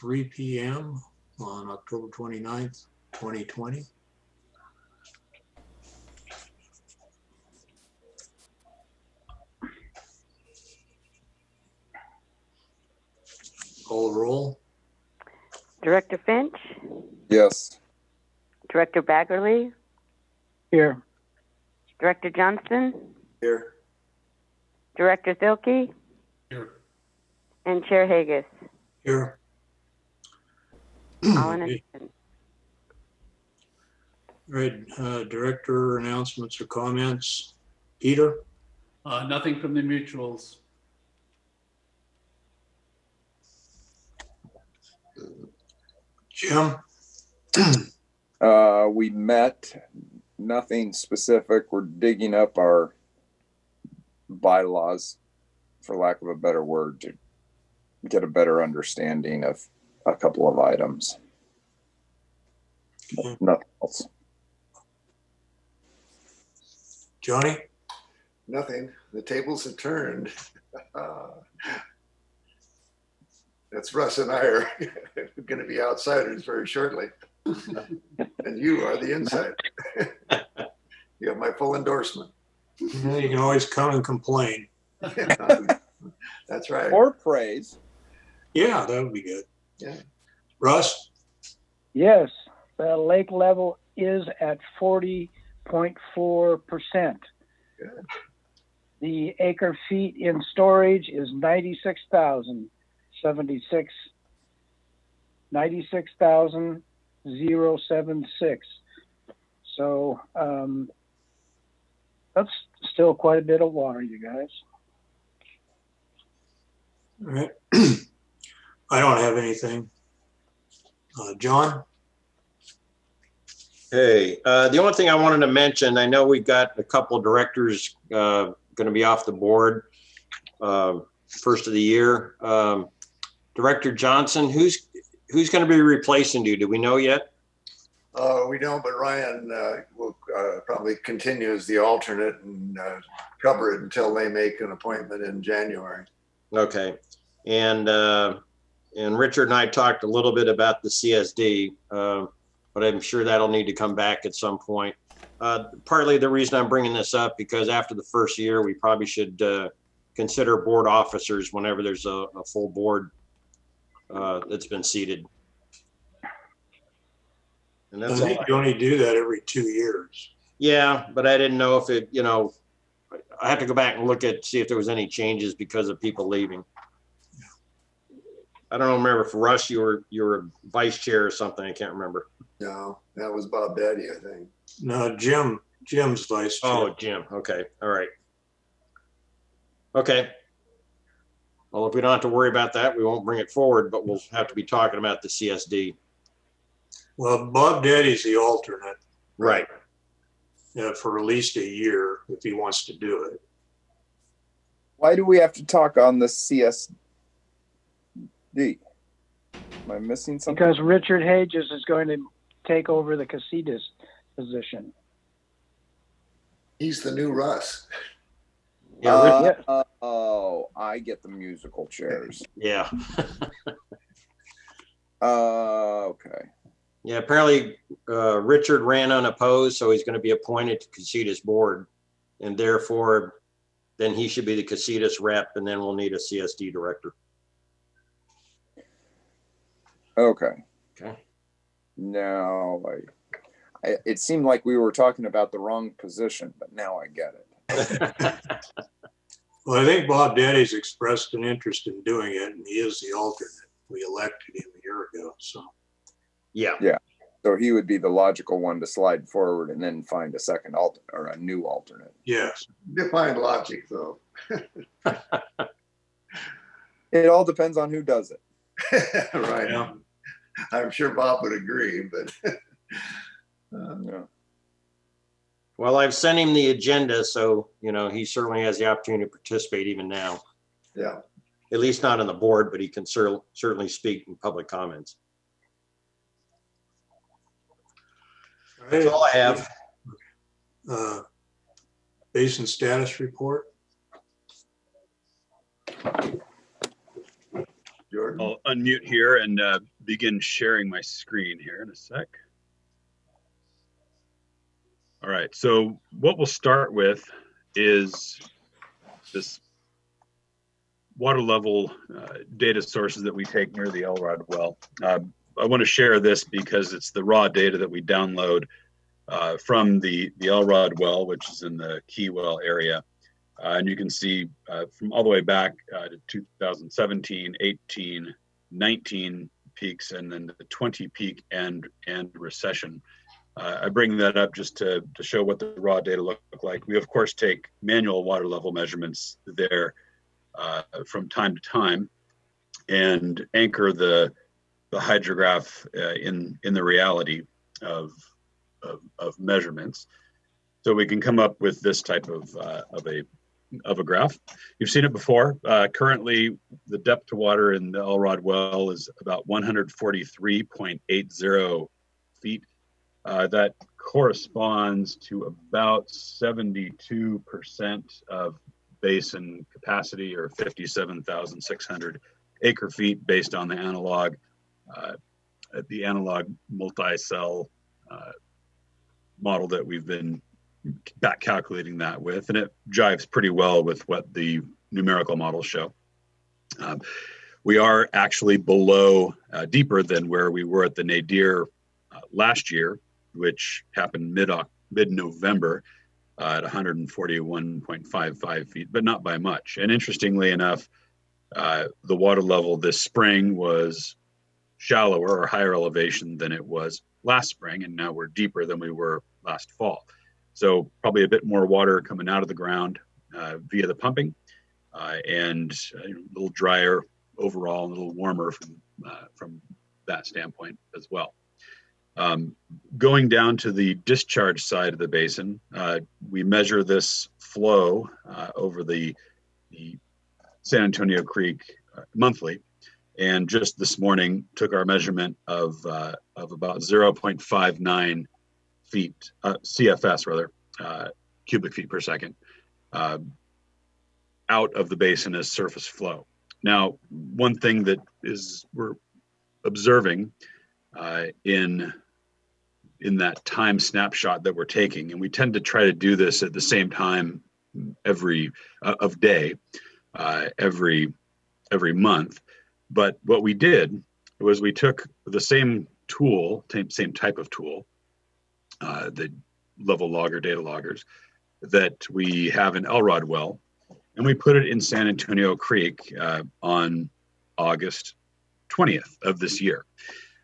3 p.m. on October 29th, 2020. Call the roll. Director Finch, Yes. Director Baggerly, Here. Director Johnston, Here. Director Thilke, Here. and Chair Haggis. Here. All in Okay. attendance. All right, director announcements or comments. Peter? Nothing from the mutuals. Jim? We met, nothing specific. We're digging up our bylaws, for lack of a better word, to get a better understanding of a couple of items. Okay. Nothing else. Johnny? Nothing. The tables have turned. That's Russ and I are going to be outsiders very shortly. And you are the insider. You have my full endorsement. Yeah, you can always come and complain. That's right. Or praise. Yeah, that would be good. Yeah. Russ? Yes, the lake level is at 40.4%. Good. The acre feet in storage is 96,076. So that's still quite a bit of water, you guys. All right. I don't have anything. John? Hey, the only thing I wanted to mention, I know we've got a couple of directors going to be off the board first of the year. Director Johnson, who's going to be replacing you? Do we know yet? We don't, but Ryan will probably continue as the alternate and cover it until they make an appointment in January. Okay. And Richard and I talked a little bit about the CSD, but I'm sure that'll need to come back at some point. Partly the reason I'm bringing this up, because after the first year, we probably should consider board officers whenever there's a full board that's been seated. And I that's think all. you only do that every 2 years. Yeah, but I didn't know if it, I have to go back and look at, see if there was any changes because of people leaving. I don't remember if Russ, you were vice chair or something. I can't remember. No, that was Bob Daddy, I think. No, Jim's vice chair. Oh, Jim. Okay. All right. Okay. Well, if we don't have to worry about that, we won't bring it forward, but we'll have to be talking about the CSD. Well, Bob Daddy's the alternate. Right. For at least a year if he wants to do it. Why do we have to talk on the CSD? Am I missing something? Because Richard Hages is going to take over the Casitas position. He's the new Russ. Yeah. Oh, I get the musical chairs. Yeah. Okay. Yeah. Apparently, Richard ran unopposed, so he's going to be appointed to Casitas board, and therefore, then he should be the Casitas rep, and then we'll need a CSD director. Okay. Okay. Now, it seemed like we were talking about the wrong position, but now I get it. Well, I think Bob Daddy's expressed an interest in doing it, and he is the alternate. We elected him a year ago, so. Yeah. So he would be the logical one to slide forward and then find a second or a new alternate. Yes. Define logic, though. It all depends on who does it. Right. Yeah. I'm sure Bob would agree, but Yeah. Well, I've sent him the agenda, so, he certainly has the opportunity to participate even now. yeah. At least not on the board, but he can certainly speak in public comments. That's all I have. Basin status report. Jordan. I'll unmute here and begin sharing my screen here in a sec. All right, so what we'll start with is this water level data sources that we take near the Elrod well. I want to share this because it's the raw data that we download from the Elrod well, which is in the Key Well area. And you can see from all the way back to 2017, 18, 19 peaks, and then the 20 peak and recession. I bring that up just to show what the raw data look like. We, of course, take manual water level measurements there from time to time and anchor the hydrograph in the reality of measurements. So we can come up with this type of a graph. You've seen it before. Currently, the depth to water in the Elrod well is about 143.80 feet. That corresponds to about 72% of basin capacity, or 57,600 acre feet, based on the analog multi-cell model that we've been back calculating that with, and it jives pretty well with what the numerical models show. We are actually below, deeper than where we were at the nadir last year, which happened mid-November at 141.55 feet, but not by much. And interestingly enough, the water level this spring was shallower or higher elevation than it was last spring, and now we're deeper than we were last fall. So probably a bit more water coming out of the ground via the pumping, and a little drier overall, a little warmer from that standpoint as well. Going down to the discharge side of the basin, we measure this flow over the San Antonio Creek monthly, and just this morning took our measurement of about 0.59 feet, CFS rather, cubic feet per second, out of the basin as surface flow. Now, one thing that we're observing in that time snapshot that we're taking, and we tend to try to do this at the same time every month. But what we did was we took the same tool, same type of tool, the level logger data loggers that we have in Elrod well, and we put it in San Antonio Creek on August 20th of this year.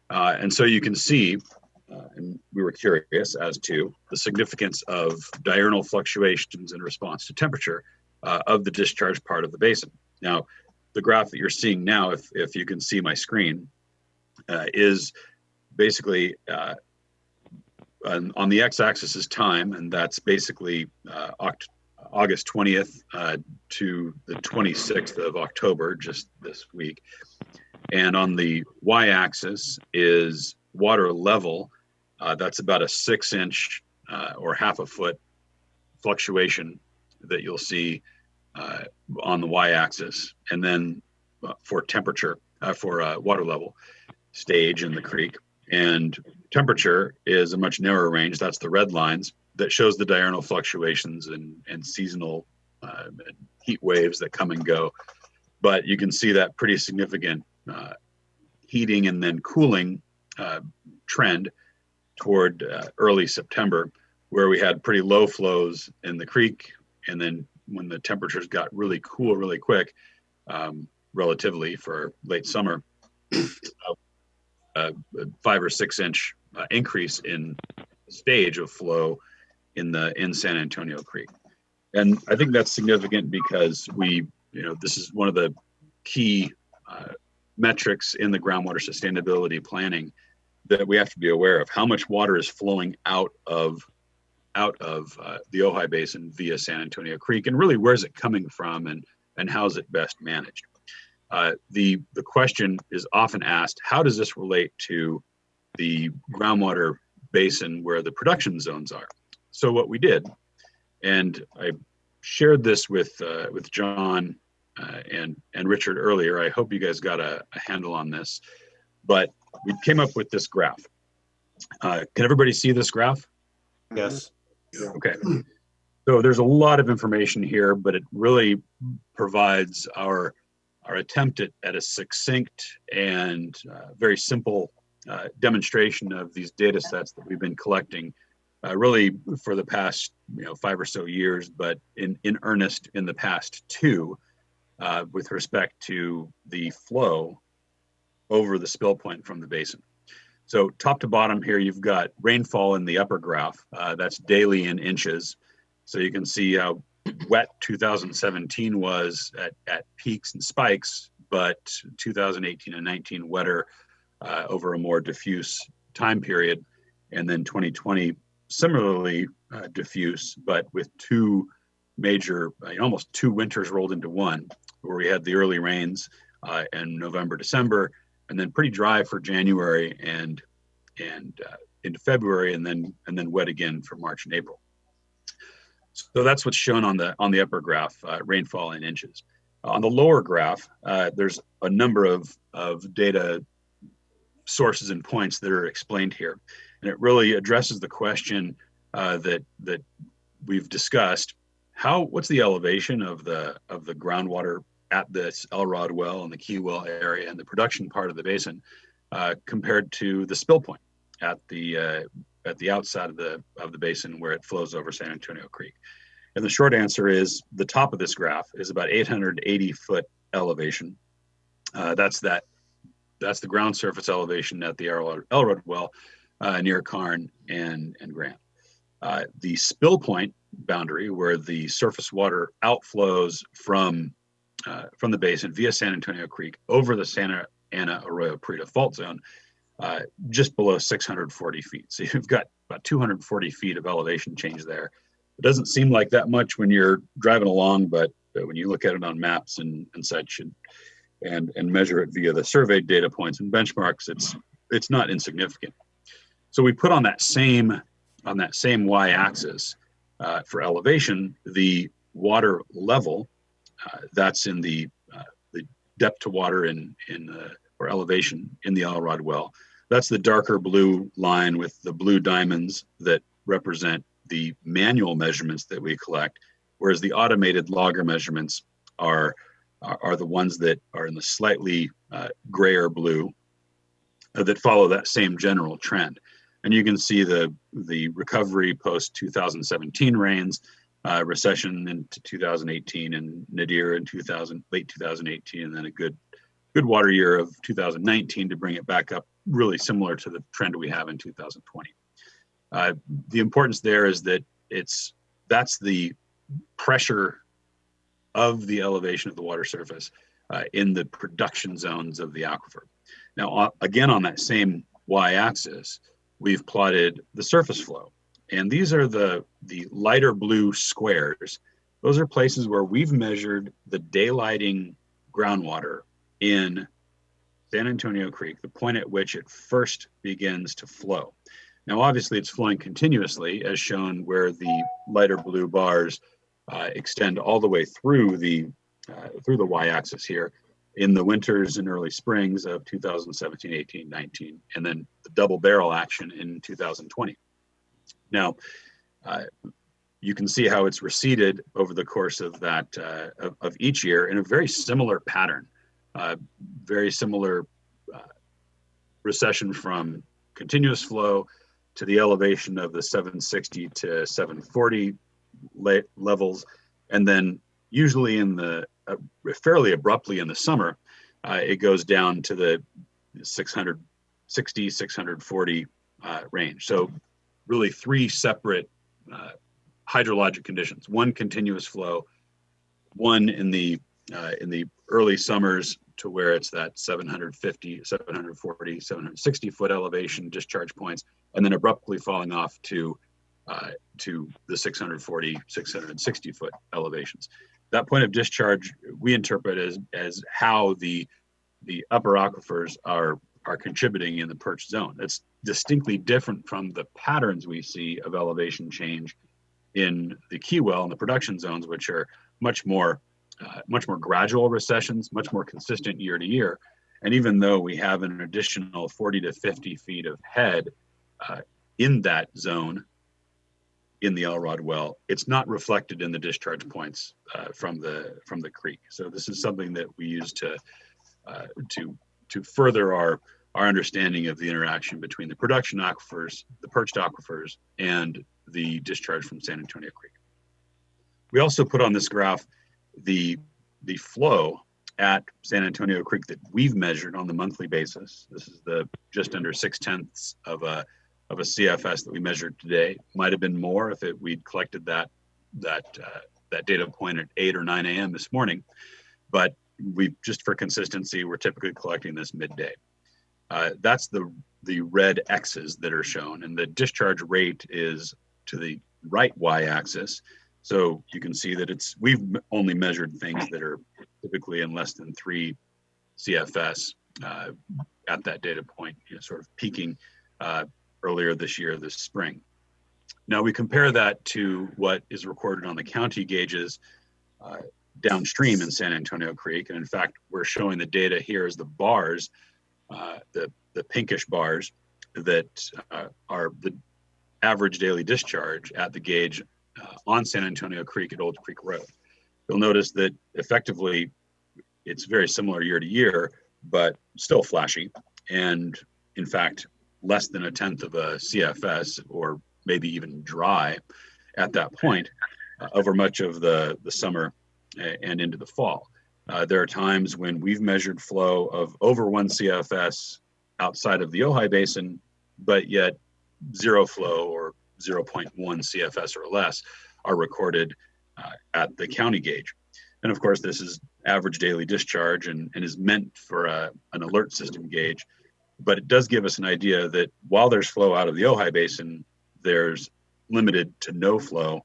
And so you can see, and we were curious as to the significance of diurnal fluctuations in response to temperature of the discharge part of the basin. Now, the graph that you're seeing now, if you can see my screen, is basically on the x-axis is time, and that's basically August 20th to the 26th of October, just this week. And on the y-axis is water level. That's about a 6-inch or half a foot fluctuation that you'll see on the y-axis. And then for temperature, for water level stage in the creek. And temperature is a much narrower range. That's the red lines that shows the diurnal fluctuations and seasonal heat waves that come and go. But you can see that pretty significant heating and then cooling trend toward early September, where we had pretty low flows in the creek. And then when the temperatures got really cool really quick, relatively for late summer, 5 or 6 inch increase in stage of flow in San Antonio Creek. And I think that's significant because this is one of the key metrics in the groundwater sustainability planning that we have to be aware of. How much water is flowing out of the Ojai Basin via San Antonio Creek, and really where's it coming from, and how is it best managed? The question is often asked, how does this relate to the groundwater basin where the production zones are? So what we did, and I shared this with John and Richard earlier. I hope you guys got a handle on this, but we came up with this graph. Can everybody see this graph? Yes. Okay. So there's a lot of information here, but it really provides our attempt at a succinct and very simple demonstration of these data sets that we've been collecting really for the past 5 or so years, but in earnest in the past 2 with respect to the flow over the spill point from the basin. So top to bottom here, you've got rainfall in the upper graph. That's daily in inches. So you can see how wet 2017 was at peaks and spikes, but 2018 and 19 wetter over a more diffuse time period. And then 2020, similarly diffuse, but with 2 major, almost 2 winters rolled into one, where we had the early rains in November, December, and then pretty dry for January and into February, and then wet again for March and April. So that's what's shown on the upper graph, rainfall in inches. On the lower graph, there's a number of data sources and points that are explained here, and it really addresses the question that we've discussed. What's the elevation of the groundwater at this Elrod well and the Key well area and the production part of the basin compared to the spill point at the outside of the basin where it flows over San Antonio Creek? And the short answer is the top of this graph is about 880 foot elevation. That's the ground surface elevation at the Elrod well near Karn and Grant. The spill point boundary, where the surface water outflows from the basin via San Antonio Creek over the Santa Ana Arroyo Prieto fault zone, just below 640 feet. So you've got about 240 feet of elevation change there. It doesn't seem like that much when you're driving along, but when you look at it on maps and such and measure it via the surveyed data points and benchmarks, it's not insignificant. So we put on that same y-axis for elevation the water level. That's in the depth to water or elevation in the Elrod well. That's the darker blue line with the blue diamonds that represent the manual measurements that we collect, whereas the automated logger measurements are the ones that are in the slightly grayer blue that follow that same general trend. And you can see the recovery post 2017 rains, recession into 2018, and nadir in late 2018, and then a good water year of 2019 to bring it back up, really similar to the trend we have in 2020. The importance there is that that's the pressure of the elevation of the water surface in the production zones of the aquifer. Now, again, on that same y-axis, we've plotted the surface flow. And these are the lighter blue squares. Those are places where we've measured the daylighting groundwater in San Antonio Creek, the point at which it first begins to flow. Now, obviously, it's flowing continuously, as shown where the lighter blue bars extend all the way through the y-axis here in the winters and early springs of 2017, 18, 19, and then the double barrel action in 2020. Now, you can see how it's receded over the course of that of each year in a very similar pattern, very similar recession from continuous flow to the elevation of the 760 to 740 levels, and then usually in the fairly abruptly in the summer, it goes down to the 660, 640 range. So really 3 separate hydrologic conditions: one continuous flow, one in the early summers to where it's that 750, 740, 760 foot elevation discharge points, and then abruptly falling off to the 640, 660 foot elevations. That point of discharge we interpret as how the upper aquifers are contributing in the perch zone. That's distinctly different from the patterns we see of elevation change in the Key well and the production zones, which are much more much more gradual recessions, much more consistent year to year. And even though we have an additional 40 to 50 feet of head in that zone in the Elrod well, it's not reflected in the discharge points from the creek. So this is something that we use to further our understanding of the interaction between the production aquifers, the perched aquifers, and the discharge from San Antonio Creek. We also put on this graph the flow at San Antonio Creek that we've measured on the monthly basis. This is the just under 0.6 of a CFS that we measured today. Might have been more if we'd collected that data point at 8 or 9 a.m. this morning, but we just for consistency, we're typically collecting this midday. That's the red X's that are shown, and the discharge rate is to the right y-axis. So you can see that we've only measured things that are typically in less than 3 CFS at that data point, sort of peaking earlier this year, this spring. Now we compare that to what is recorded on the county gauges downstream in San Antonio Creek. And in fact, we're showing the data here as the bars, the pinkish bars that are the average daily discharge at the gauge on San Antonio Creek at Old Creek Road. You'll notice that effectively it's very similar year to year, but still flashy. And in fact, less than 1/10 of a CFS, or maybe even dry at that point over much of the summer and into the fall. There are times when we've measured flow of over 1 CFS outside of the Ojai Basin, but yet zero flow or 0.1 CFS or less are recorded at the county gauge. And of course, this is average daily discharge and is meant for an alert system gauge. But it does give us an idea that while there's flow out of the Ojai Basin, there's limited to no flow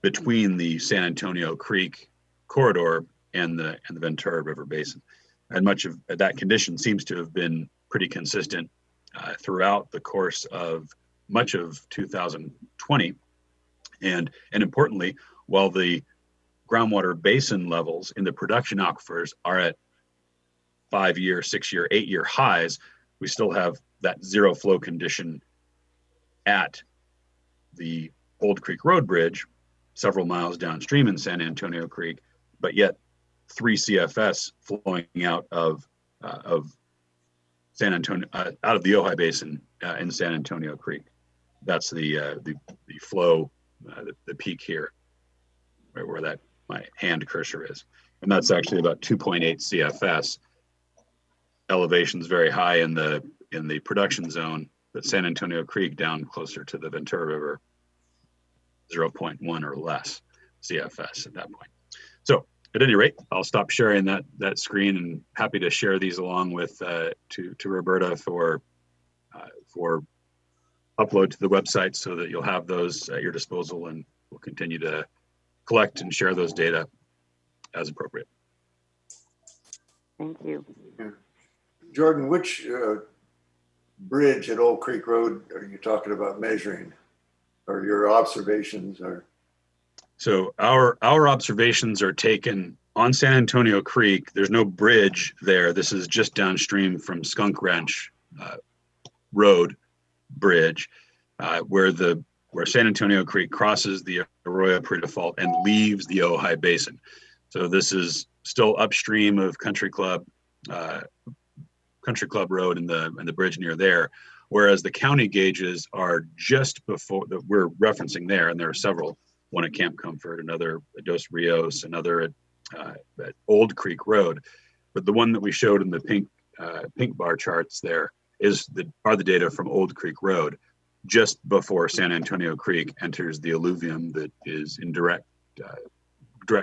between the San Antonio Creek corridor and the Ventura River Basin. And much of that condition seems to have been pretty consistent throughout the course of much of 2020. And importantly, while the groundwater basin levels in the production aquifers are at 5-year, 6-year, 8-year highs, we still have that zero flow condition at the Old Creek Road Bridge, several miles downstream in San Antonio Creek, but yet 3 CFS flowing out of San Antonio, out of the Ojai Basin in San Antonio Creek. That's the flow, the peak here, right where that my hand cursor is, and that's actually about 2.8 CFS. Elevation's very high in the production zone, but San Antonio Creek down closer to the Ventura River, 0.1 or less CFS at that point. So at any rate, I'll stop sharing that screen, and happy to share these along with to Roberta for upload to the website so that you'll have those at your disposal, and we'll continue to collect and share those data as appropriate. Thank you. Jordan, which bridge at Old Creek Road are you talking about measuring, or your observations are? So our observations are taken on San Antonio Creek. There's no bridge there. This is just downstream from Skunk Ranch Road Bridge, where San Antonio Creek crosses the Arroyo Pre-Default and leaves the Ojai Basin. So this is still upstream of Country Club Road and the bridge near there, whereas the county gauges are just before that we're referencing there, and there are several. One at Camp Comfort, another at Dos Rios, another at Old Creek Road. But the one that we showed in the pink bar charts there are the data from Old Creek Road, just before San Antonio Creek enters the alluvium that is in direct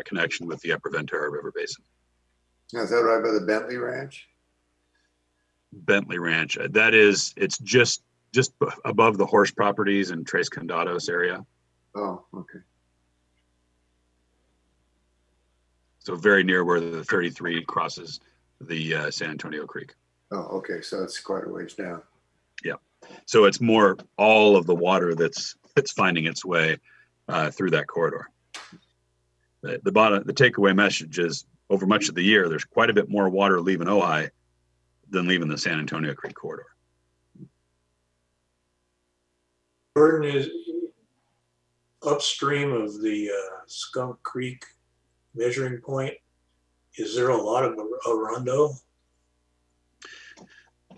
connection with the Upper Ventura River Basin. Is that right by the Bentley Ranch? Bentley Ranch. It's just above the horse properties in Tres Condados area. Oh, okay. So very near where the 33 crosses the San Antonio Creek. Oh, okay. So it's quite a ways down. Yeah. So it's more all of the water that's finding its way through that corridor. the takeaway message is over much of the year, there's quite a bit more water leaving Ojai than leaving the San Antonio Creek corridor. Jordan, is upstream of the Skunk Creek measuring point, is there a lot of Arundo?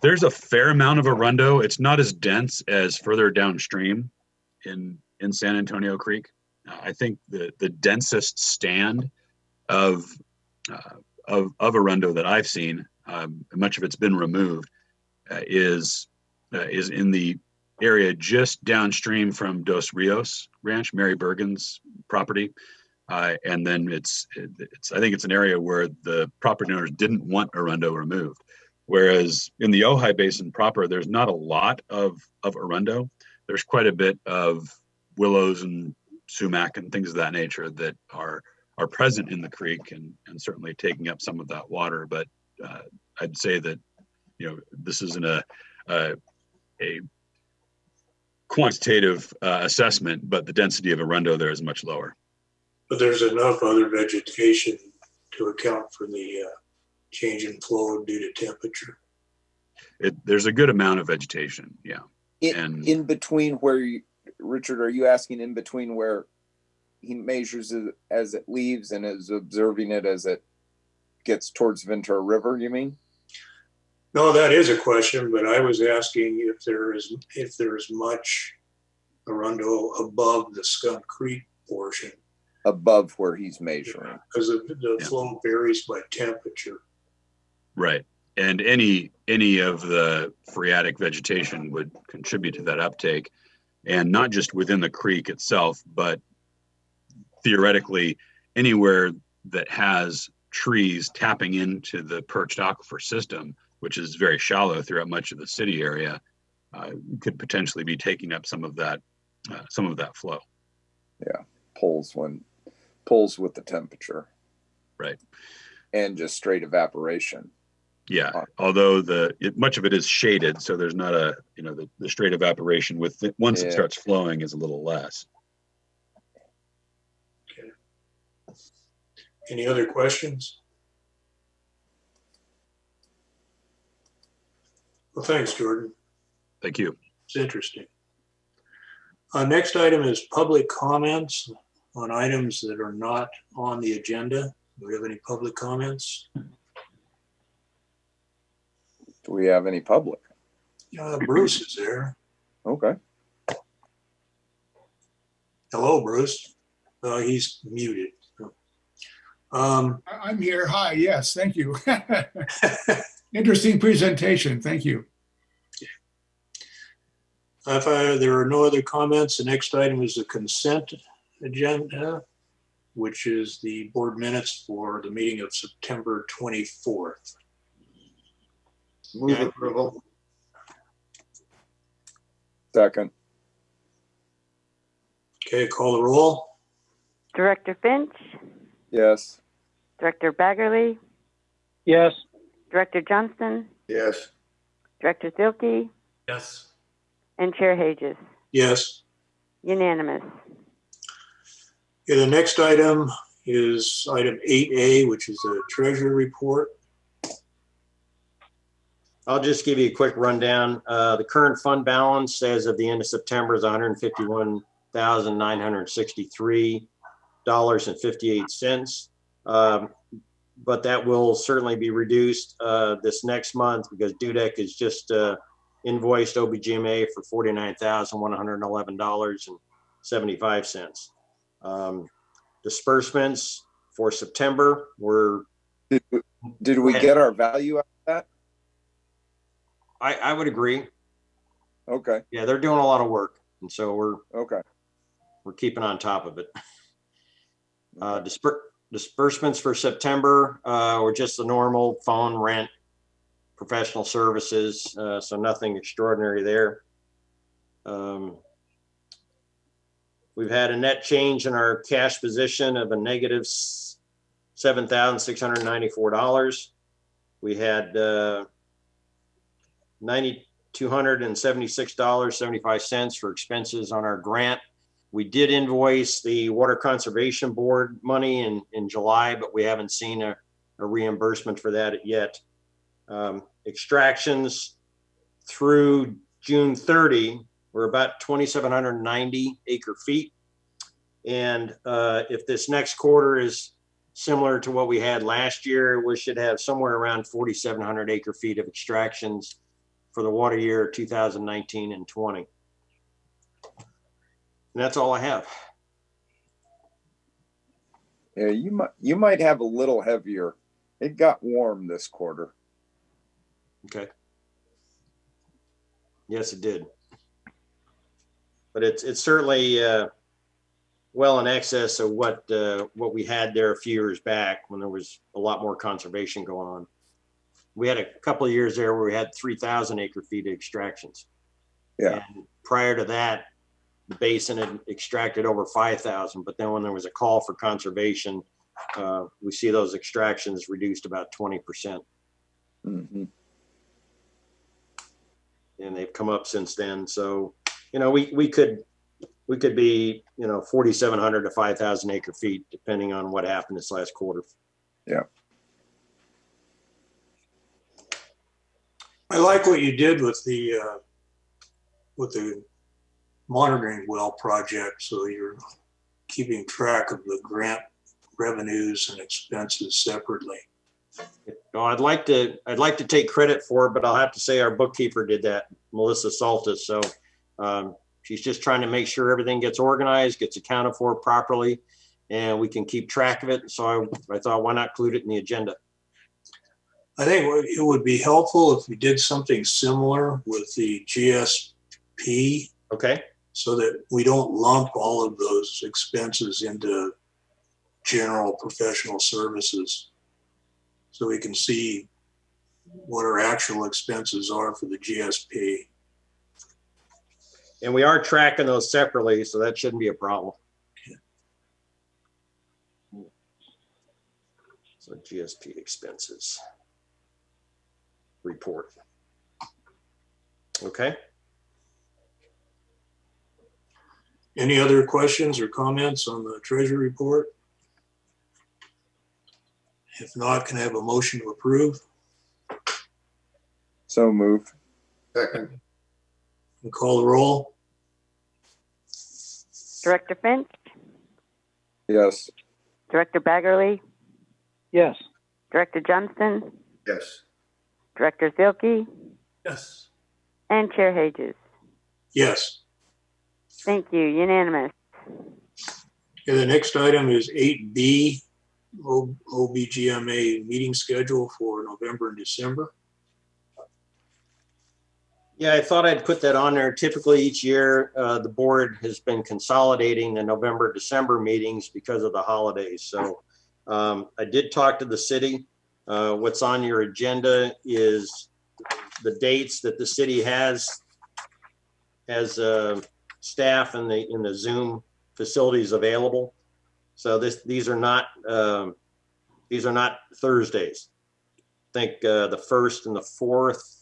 There's a fair amount of Arundo. It's not as dense as further downstream in San Antonio Creek. I think the densest stand of Arundo that I've seen, much of it's been removed, is in the area just downstream from Dos Rios Ranch, Mary Bergen's property. And then it's I think it's an area where the property owners didn't want Arundo removed. Whereas in the Ojai Basin proper, there's not a lot of Arundo. There's quite a bit of willows and sumac and things of that nature that are present in the creek and certainly taking up some of that water. But I'd say that, this isn't a quantitative assessment, but the density of Arundo there is much lower. But there's enough other vegetation to account for the change in flow due to temperature. There's a good amount of vegetation, yeah. In between where Richard, are you asking in between where he measures it as it leaves and is observing it as it gets towards Ventura River, you mean? No, that is a question, but I was asking if there is much Arundo above the Skunk Creek portion. Above where he's measuring. Because the flow varies by temperature. Right. And any of the phreatic vegetation would contribute to that uptake, and not just within the creek itself, but theoretically anywhere that has trees tapping into the perched aquifer system, which is very shallow throughout much of the city area, could potentially be taking up some of that flow. Yeah, pulls with the temperature. Right. And just straight evaporation. Yeah, although much of it is shaded, so there's not the straight evaporation once it starts flowing is a little less. Okay. Any other questions? Well, thanks, Jordan. Thank you. It's interesting. Next item is public comments on items that are not on the agenda. Do we have any public comments? Do we have any public? Bruce is there. Okay. Hello, Bruce. He's muted. I'm here. Hi. Yes. Thank you. Interesting presentation. Thank you. If there are no other comments, the next item is the consent agenda, which is the board minutes for the meeting of September 24th. Move approval. Second. Okay, call the roll. Director Finch, Yes. Director Baggerly, Yes. Director Johnston, Yes. Director Zilke, Yes. and Chair Hages. Yes. Unanimous. Okay, the next item is item 8A, which is the treasury report. I'll just give you a quick rundown. The current fund balance as of the end of September is $151,963.58. But that will certainly be reduced this next month because Dudek has just invoiced OBGMA for $49,111.75. Disbursements for September were. Did we get our value out of that? I would agree. Okay. Yeah, they're doing a lot of work, and so we're keeping on top of it. Disbursements for September were just the normal phone, rent, professional services, so nothing extraordinary there. We've had a net change in our cash position of a negative $7,694. We had $9,276.75 for expenses on our grant We did invoice the Water Conservation Board money in July, but we haven't seen a reimbursement for that yet. Extractions through June 30 were about 2,790 acre feet. And if this next quarter is similar to what we had last year, we should have somewhere around 4,700 acre feet of extractions for the water year 2019 and 20. And that's all I have. Yeah, you might have a little heavier. It got warm this quarter. Okay. Yes, it did. But it's certainly well in excess of what we had there a few years back when there was a lot more conservation going on. We had a couple of years there where we had 3,000 acre feet of extractions. Yeah. And prior to that, the basin had extracted over 5,000, but then when there was a call for conservation, we see those extractions reduced about 20%. Mm-hmm. And they've come up since then. So, we could be, 4,700 to 5,000 acre feet, depending on what happened this last quarter. Yeah. I like what you did with the monitoring well project. So you're keeping track of the grant revenues and expenses separately. No, I'd like to take credit for it, but I'll have to say our bookkeeper did that, Melissa Saltis. So she's just trying to make sure everything gets organized, gets accounted for properly, and we can keep track of it. So I thought, why not include it in the agenda? I think it would be helpful if we did something similar with the GSP. Okay. So that we don't lump all of those expenses into general professional services. So we can see what our actual expenses are for the GSP. And we are tracking those separately, so that shouldn't be a problem. Okay. So GSP expenses report. Okay. Any other questions or comments on the Treasury report? If not, can I have a motion to approve? So moved. Second. And call the roll? Director Finch, Yes. Director Baggerly, Yes. Director Johnston, Yes. Director Zilke, Yes. and Chair Hages. Yes. Thank you. Unanimous. Okay, the next item is 8B, OBGMA meeting schedule for November and December. Yeah, I thought I'd put that on there. Typically each year, the board has been consolidating the November, December meetings because of the holidays. So I did talk to the city. What's on your agenda is the dates that the city has staff in the Zoom facilities available. So these are not Thursdays. I think the 1st and the 4th.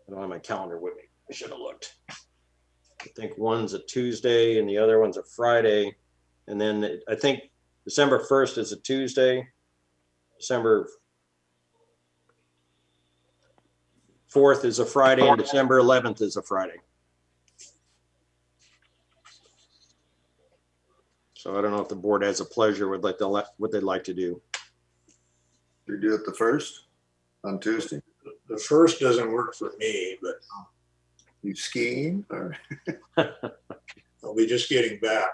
I don't have my calendar with me. I should have looked. I think one's a Tuesday and the other one's a Friday. And then I think December 1st is a Tuesday. December 4th is a Friday, and December 11th is a Friday. So I don't know if the board has a pleasure with what they'd like to do. You do it the 1st on Tuesday? The 1st doesn't work for me, but You skiing or I'll be just getting back.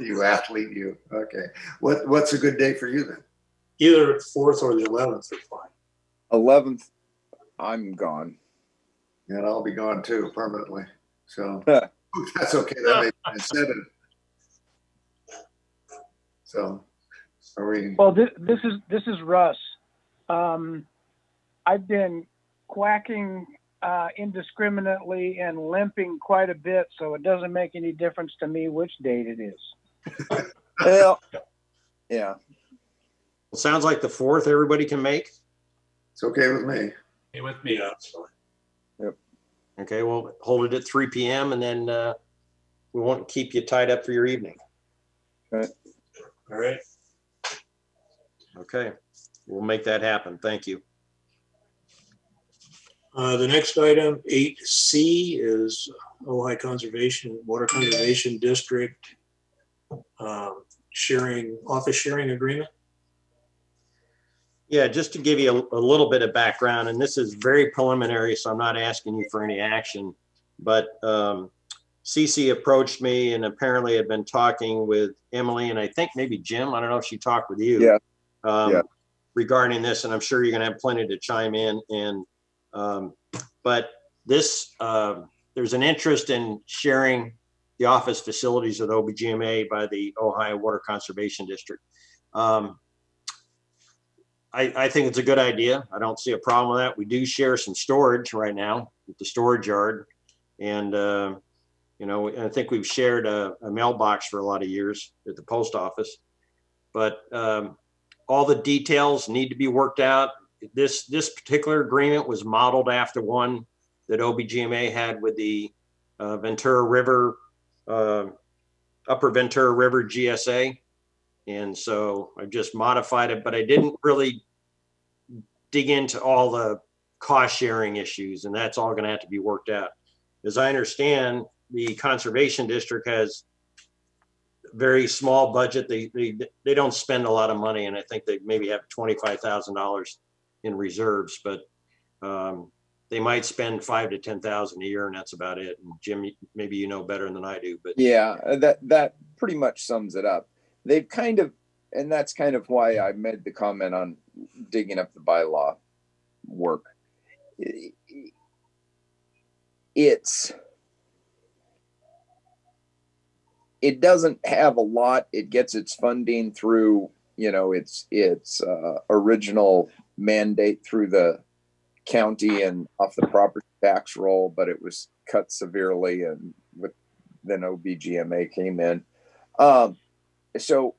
you athlete, you. Okay. What's a good day for you then? Either 4th or the 11th are fine. 11th, I'm gone. And I'll be gone too permanently. So that's okay. That makes an incentive. So are we? Well, this is Russ. I've been quacking indiscriminately and limping quite a bit, so it doesn't make any difference to me which date it is. Well, yeah. It sounds like the 4th everybody can make. It's okay with me. Hey, with me. Yeah, that's fine. Okay, we'll hold it at 3 p.m. and then we won't keep you tied up for your evening. All right. Okay, we'll make that happen. Thank you. The next item, 8C, is Ojai Conservation, Water Conservation District office sharing agreement. Yeah, just to give you a little bit of background, and this is very preliminary, so I'm not asking you for any action, but Cece approached me and apparently had been talking with Emily, and I think maybe Jim, I don't know if she talked with you. Yeah. Regarding this, and I'm sure you're going to have plenty to chime in. And but this, there's an interest in sharing the office facilities of the OBGMA by the Ohio Water Conservation District. I think it's a good idea. I don't see a problem with that. We do share some storage right now with the storage yard, and you know, I think we've shared a mailbox for a lot of years at the post office, but all the details need to be worked out. This particular agreement was modeled after one that OBGMA had with the Ventura River, Upper Ventura River GSA. And so I just modified it, but I didn't really dig into all the cost sharing issues, and that's all going to have to be worked out. As I understand, the Conservation District has very small budget. They don't spend a lot of money, and I think they maybe have $25,000 in reserves, but they might spend $5,000 to $10,000 a year, and that's about it. And Jim, maybe you know better than I do, but Yeah, that pretty much sums it up. They've kind of, and that's kind of why I made the comment on digging up the bylaw work. It doesn't have a lot. It gets its funding through, you know, its original mandate through the county and off the property tax roll, but it was cut severely, and then OBGMA came in. So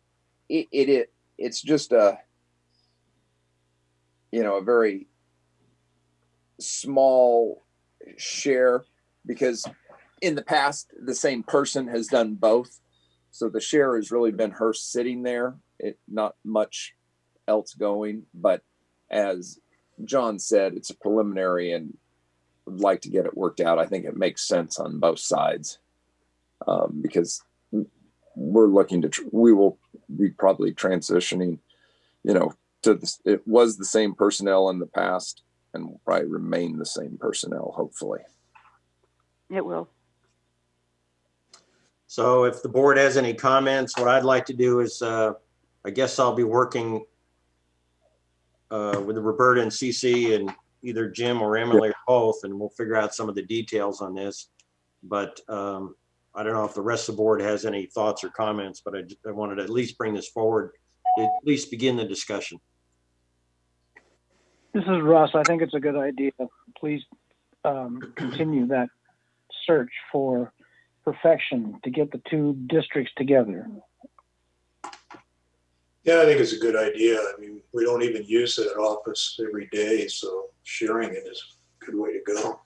it's just a very small share, because in the past, the same person has done both. So the share has really been her sitting there, not much else going. But as John said, it's a preliminary and would like to get it worked out. I think it makes sense on both sides, because we're looking to, we will be probably transitioning, to this. It was the same personnel in the past and will probably remain the same personnel, hopefully. It will. so if the board has any comments, what I'd like to do is, I guess I'll be working with Roberta and CC and either Jim or Emily or both, and we'll figure out some of the details on this. But I don't know if the rest of the board has any thoughts or comments, but I wanted to at least bring this forward, at least begin the discussion. This is Russ. I think it's a good idea. Please continue that search for perfection to get the two districts together. Yeah, I think it's a good idea. I mean, we don't even use that office every day, so sharing it is a good way to go.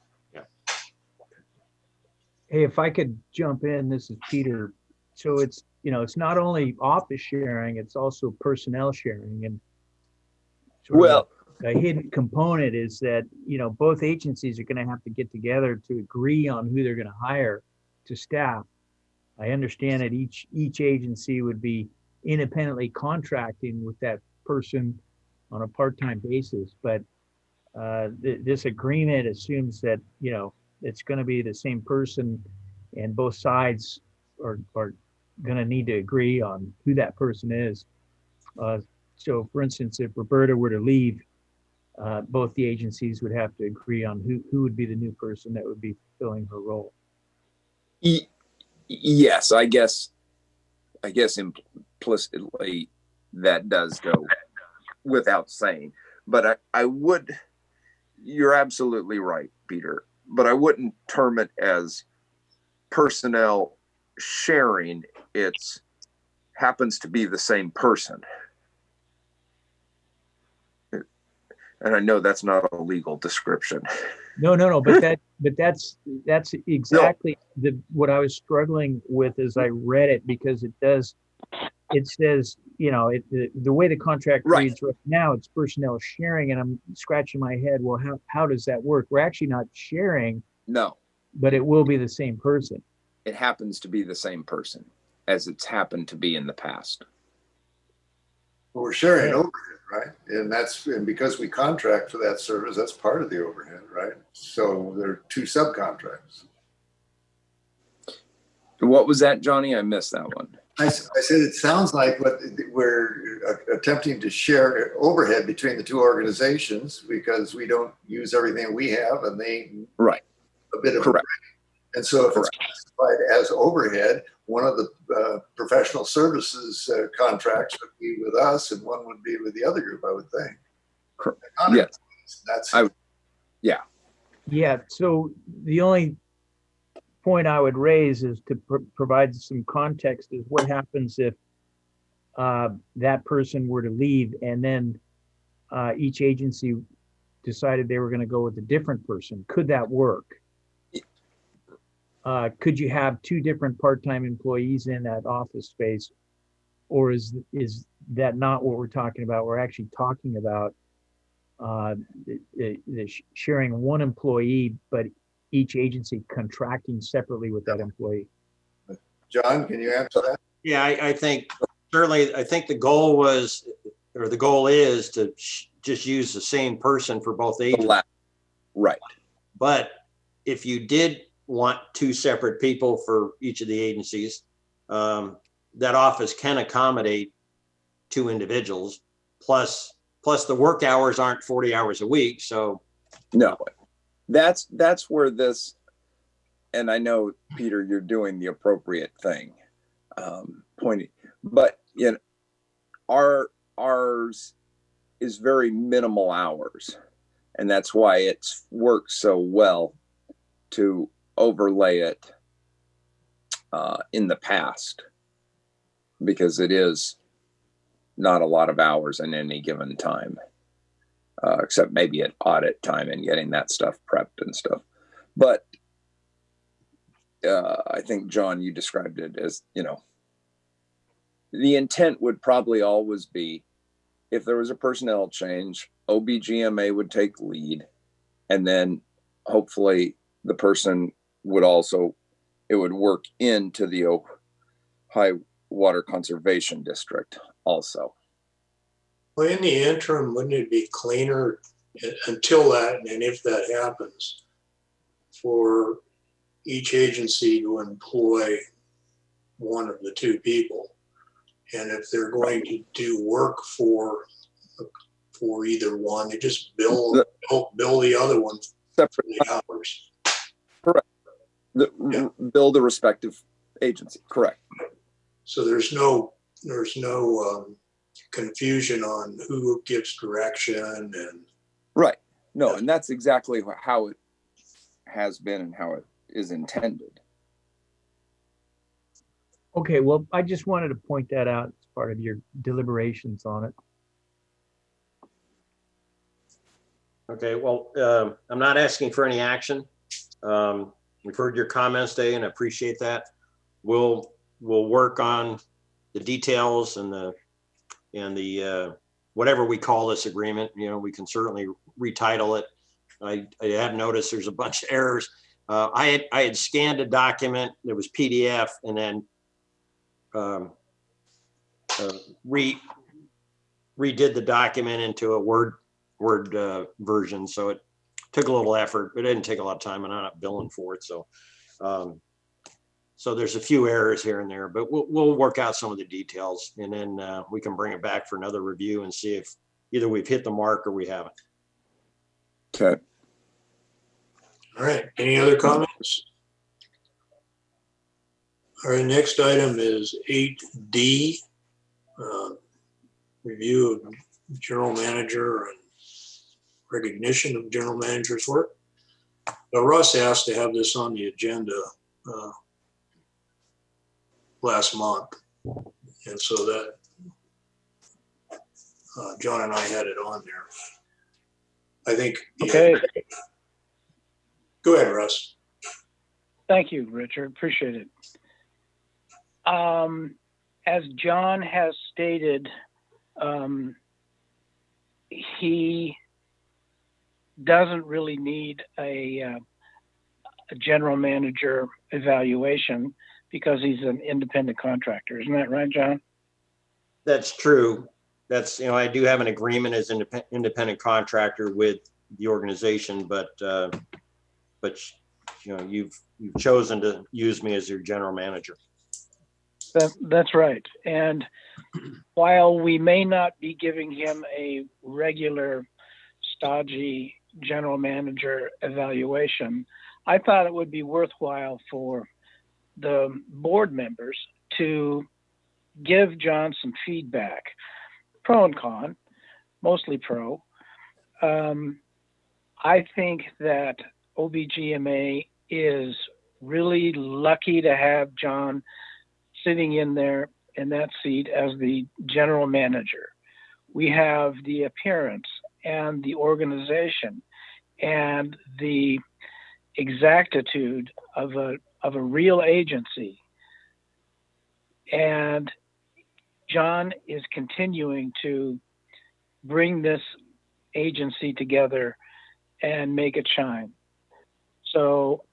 Hey, if I could jump in, this is Peter. So it's, it's not only office sharing, it's also personnel sharing. And a hidden component is that, both agencies are going to have to get together to agree on who they're going to hire to staff. I understand that each agency would be independently contracting with that person on a part-time basis, but this agreement assumes that, it's going to be the same person, and both sides are going to need to agree on who that person is. So for instance, if Roberta were to leave, both the agencies would have to agree on who would be the new person that would be filling her role. Yes, I guess implicitly that does go without saying, but I would, you're absolutely right, Peter, but I wouldn't term it as personnel sharing. It's happens to be the same person. And I know that's not a legal description. No, but that's exactly what I was struggling with as I read it, because it says, the way the contract Right. reads right now, it's personnel sharing, and I'm scratching my head. Well, how does that work? We're actually not sharing, No, but it will be the same person. it happens to be the same person as it's happened to be in the past. We're sharing overhead, right? And because we contract for that service, that's part of the overhead, right? So there are 2 subcontracts. What was that, Johnny? I missed that one. I said it sounds like what we're attempting to share overhead between the 2 organizations because we don't use everything we have, and they Right. a bit of Correct. And so if Correct. it's classified as overhead, one of the professional services contracts would be with us and one would be with the other group, I would think. Yes. That's Yeah. So the only point I would raise is to provide some context is what happens if that person were to leave and then each agency decided they were going to go with a different person. Could that work? Could you have 2 different part-time employees in that office space, or is that not what we're talking about? We're actually talking about sharing 1 employee, but each agency contracting separately with that employee. John, can you answer that? Yeah, I think certainly, I think the goal is to just use the same person for both agencies. Right. But if you did want 2 separate people for each of the agencies, that office can accommodate 2 individuals, plus the work hours aren't 40 hours a week. So no, that's where this, and I know, Peter, you're doing the appropriate thing, pointing, but ours is very minimal hours, and that's why it's worked so well to overlay it in the past, because it is not a lot of hours in any given time, except maybe at audit time and getting that stuff prepped and stuff. But I think, John, you described it as, the intent would probably always be, if there was a personnel change, OBGMA would take lead, and then hopefully the person would also, it would work into the High Water Conservation District also. Well, in the interim, wouldn't it be cleaner until that, and if that happens, for each agency to employ 1 of the 2 people? And if they're going to do work for either one, they just bill the other one for the hours. Correct. Bill the respective agency. Correct. So there's no confusion on who gives direction and. Right. No, and that's exactly how it has been and how it is intended. Okay, well, I just wanted to point that out as part of your deliberations on it. Okay, well, I'm not asking for any action. We've heard your comments today and appreciate that. We'll work on the details and the whatever we call this agreement. We can certainly retitle it. I have noticed there's a bunch of errors. I had scanned a document that was PDF and then redid the document into a Word version. So it took a little effort, but it didn't take a lot of time, and I'm not billing for it. So so there's a few errors here and there, but we'll work out some of the details, and then we can bring it back for another review and see if either we've hit the mark or we haven't. Okay. All right. Any other comments? All right. Next item is 8D, review of general manager and recognition of general manager's work. Now, Russ asked to have this on the agenda last month, and so that John and I had it on there. I think. Okay. Go ahead, Russ. Thank you, Richard. Appreciate it. As John has stated, he doesn't really need a general manager evaluation because he's an independent contractor. Isn't that right, John? That's true. That's, I do have an agreement as independent contractor with the organization, but you've chosen to use me as your general manager. That's right. And while we may not be giving him a regular stodgy general manager evaluation, I thought it would be worthwhile for the board members to give John some feedback, pro and con, mostly pro. I think that OBGMA is really lucky to have John sitting in there in that seat as the general manager. We have the appearance and the organization and the exactitude of a real agency. And John is continuing to bring this agency together and make it shine. So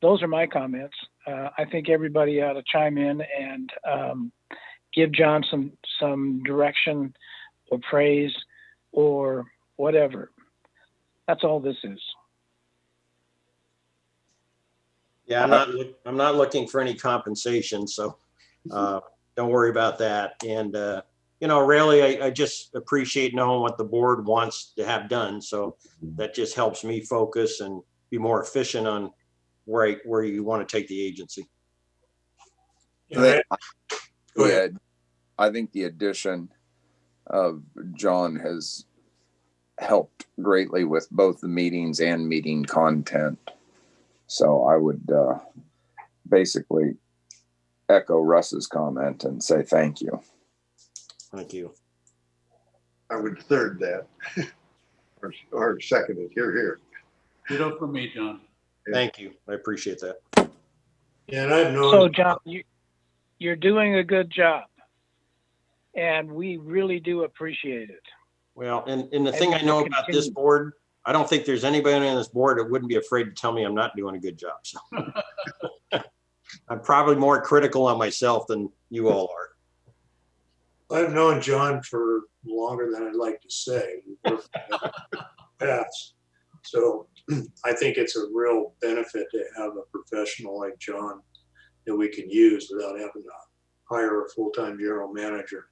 those are my comments. I think everybody ought to chime in and give John some direction or praise or whatever. That's all this is. Yeah, I'm not looking for any compensation, so don't worry about that. And really, I just appreciate knowing what the board wants to have done. So that just helps me focus and be more efficient on where you want to take the agency. Go ahead. I think the addition of John has helped greatly with both the meetings and meeting content. So I would basically echo Russ's comment and say thank you. Thank you. I would third that or second it. Here. Ditto for me, John. Thank you. I appreciate that. Yeah, and I've known. So, John, you're doing a good job, and we really do appreciate it. Well, and the thing I know about this board, I don't think there's anybody on this board that wouldn't be afraid to tell me I'm not doing a good job. So I'm probably more critical on myself than you all are. I've known John for longer than I'd like to say. Paths. So I think it's a real benefit to have a professional like John that we can use without having to hire a full-time general manager.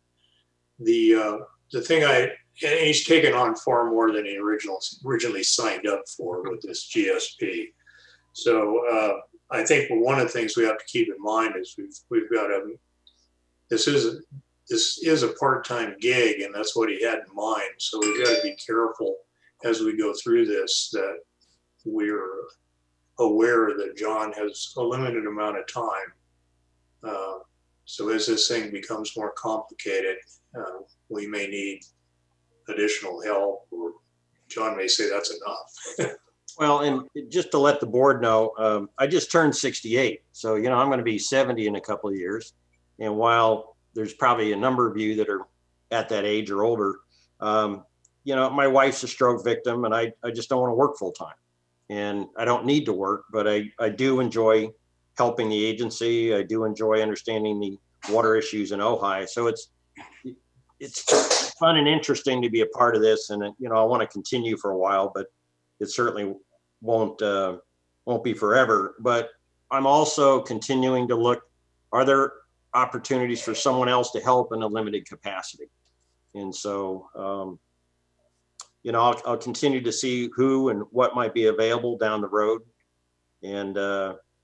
The thing and he's taken on far more than he originally signed up for with this GSP. So I think one of the things we have to keep in mind is we've got this is a part-time gig, and that's what he had in mind. So we've got to be careful as we go through this that we're aware that John has a limited amount of time. So as this thing becomes more complicated, we may need additional help, or John may say that's enough. Well, and just to let the board know, I just turned 68. So, I'm going to be 70 in a couple of years. And while there's probably a number of you that are at that age or older, my wife's a stroke victim, and I just don't want to work full time. And I don't need to work, but I do enjoy helping the agency. I do enjoy understanding the water issues in Ojai. So it's fun and interesting to be a part of this. And, I want to continue for a while, but it certainly won't be forever. But I'm also continuing to look, are there opportunities for someone else to help in a limited capacity? And so, I'll continue to see who and what might be available down the road. And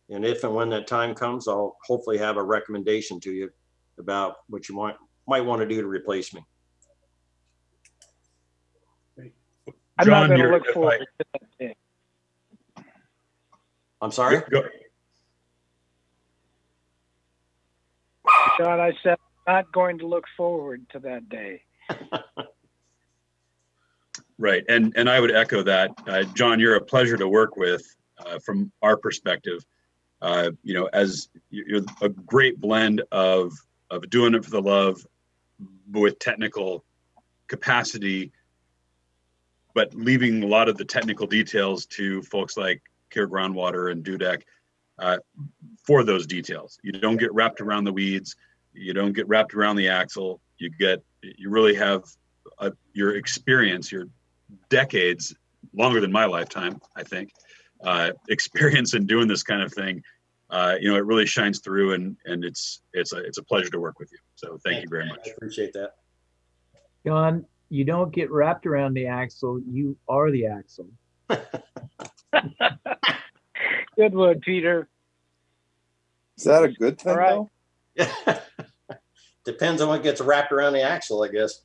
if and when that time comes, I'll hopefully have a recommendation to you about what you might want to do to replace me. I'm not going to look forward to that day. I'm sorry? Go. John, I said I'm not going to look forward to that day. Right, and I would echo that. John, you're a pleasure to work with from our perspective. As you're a great blend of doing it for the love with technical capacity, but leaving a lot of the technical details to folks like Care Groundwater and Dudek for those details. You don't get wrapped around the weeds. You don't get wrapped around the axle. You really have your experience, your decades, longer than my lifetime, I think, experience in doing this kind of thing. It really shines through, and it's a pleasure to work with you. So thank you very much. I appreciate that. John, you don't get wrapped around the axle. You are the axle. Good one, Peter. Is that a good thing, All right. though? Depends on what gets wrapped around the axle, I guess.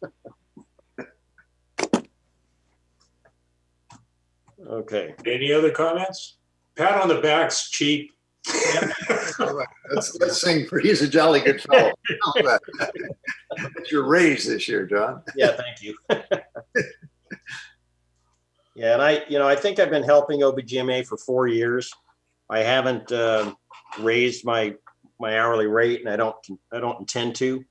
Okay. Any other comments? Pat on the back's cheap. All right, let's sing for He's a Jolly Good Fellow. That's your raise this year, John. Yeah, thank you. Yeah, and I think I've been helping OBGMA for 4 years. I haven't raised my hourly rate, and I don't intend to.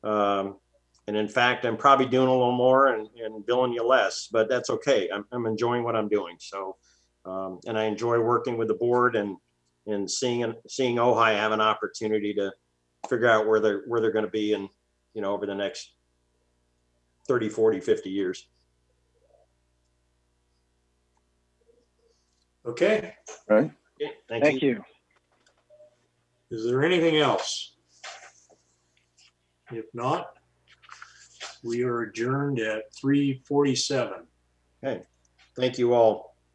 And in fact, I'm probably doing a little more and billing you less, but that's okay. I'm enjoying what I'm doing. So, and I enjoy working with the board and seeing Ojai have an opportunity to figure out where they're going to be in, over the next 30, 40, 50 years. Okay. All right. Okay, Thank you. Is there anything else? If not, we are adjourned at 3:47. Okay. Thank you all.